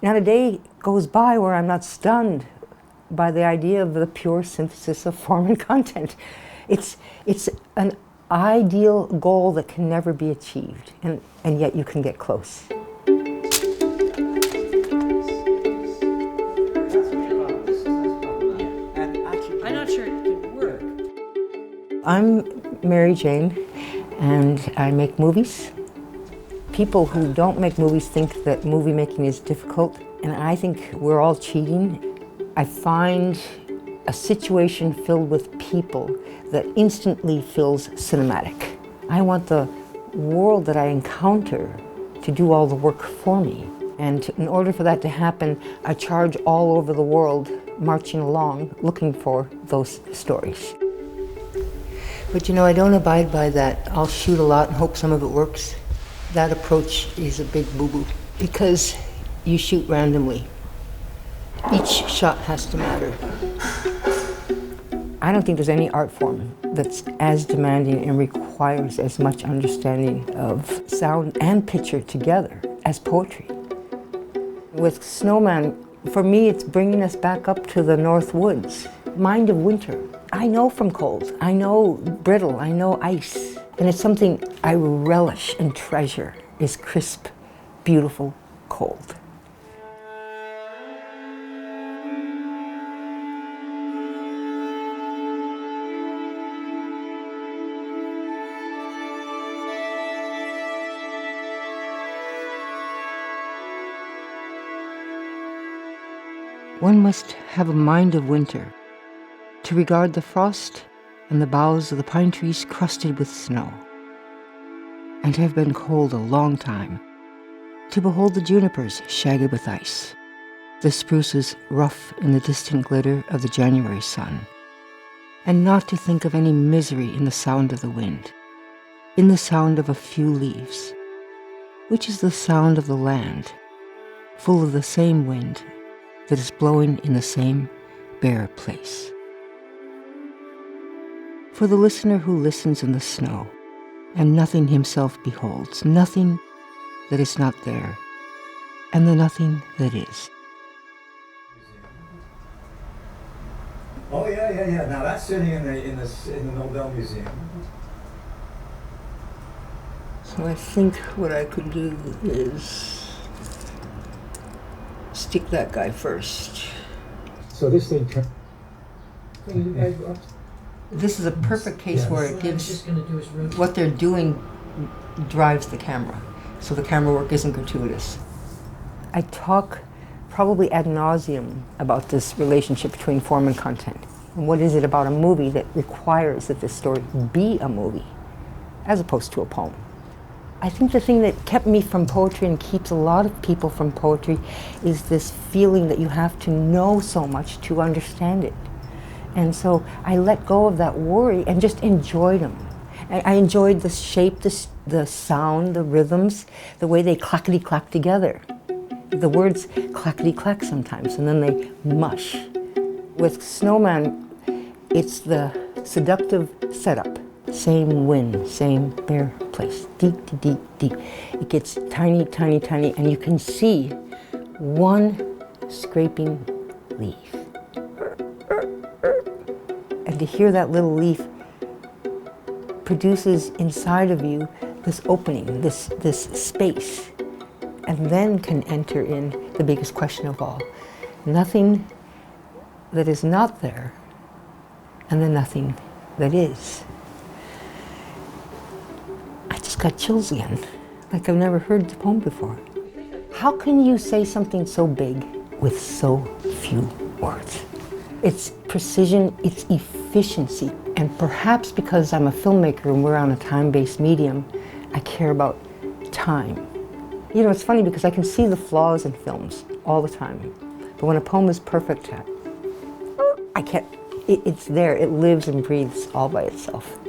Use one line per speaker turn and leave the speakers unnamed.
Not a day goes by where I'm not stunned by the idea of the pure synthesis of form and content. It's an ideal goal that can never be achieved, and yet you can get close.
I'm not sure it can work.
I'm Mary Jane, and I make movies. People who don't make movies think that movie making is difficult, and I think we're all cheating. I find a situation filled with people that instantly feels cinematic. I want the world that I encounter to do all the work for me. And in order for that to happen, I charge all over the world, marching along, looking for those stories. But you know, I don't abide by that. I'll shoot a lot and hope some of it works. That approach is a big boo-boo, because you shoot randomly. Each shot has to matter. I don't think there's any art form that's as demanding and requires as much understanding of sound and picture together as poetry. With Snowman, for me, it's bringing us back up to the North Woods. Mind of winter. I know from cold, I know brittle, I know ice. And it's something I relish and treasure, is crisp, beautiful, cold. One must have a mind of winter to regard the frost and the boughs of the pine trees crusted with snow, and to have been cold a long time, to behold the junipers shagged with ice, the spruces rough in the distant glitter of the January sun, and not to think of any misery in the sound of the wind, in the sound of a few leaves, which is the sound of the land, full of the same wind that is blowing in the same bare place. For the listener who listens in the snow, and nothing himself beholds, nothing that is not there, and the nothing that is.
Oh yeah. Now that's sitting in the Nobel Museum.
So I think what I could do is stick that guy first.
So this thing.
This is a perfect case where it
What I was
gives
just going to do is rotate.
what they're doing drives the camera, so the camera work isn't gratuitous. I talk probably ad nauseum about this relationship between form and content. And what is it about a movie that requires that this story be a movie, as opposed to a poem? I think the thing that kept me from poetry and keeps a lot of people from poetry is this feeling that you have to know so much to understand it. And so I let go of that worry and just enjoyed them. I enjoyed the shape, the sound, the rhythms, the way they clackety-clack together. The words clackety-clack sometimes, and then they mush. With Snowman, it's the seductive setup. Same wind, same bare place, deep to deep, deep. It gets tiny, tiny, tiny, and you can see one scraping leaf. And to hear that little leaf produces inside of you this opening, this space, and then can enter in the biggest question of all. Nothing that is not there, and the nothing that is. I just got chills again, like I've never heard the poem before. How can you say something so big with so few words? It's precision, it's efficiency, and perhaps because I'm a filmmaker and we're on a time-based medium, I care about time. You know, it's funny because I can see the flaws in films all the time, but when a poem is perfect, I can't, it's there, it lives and breathes all by itself.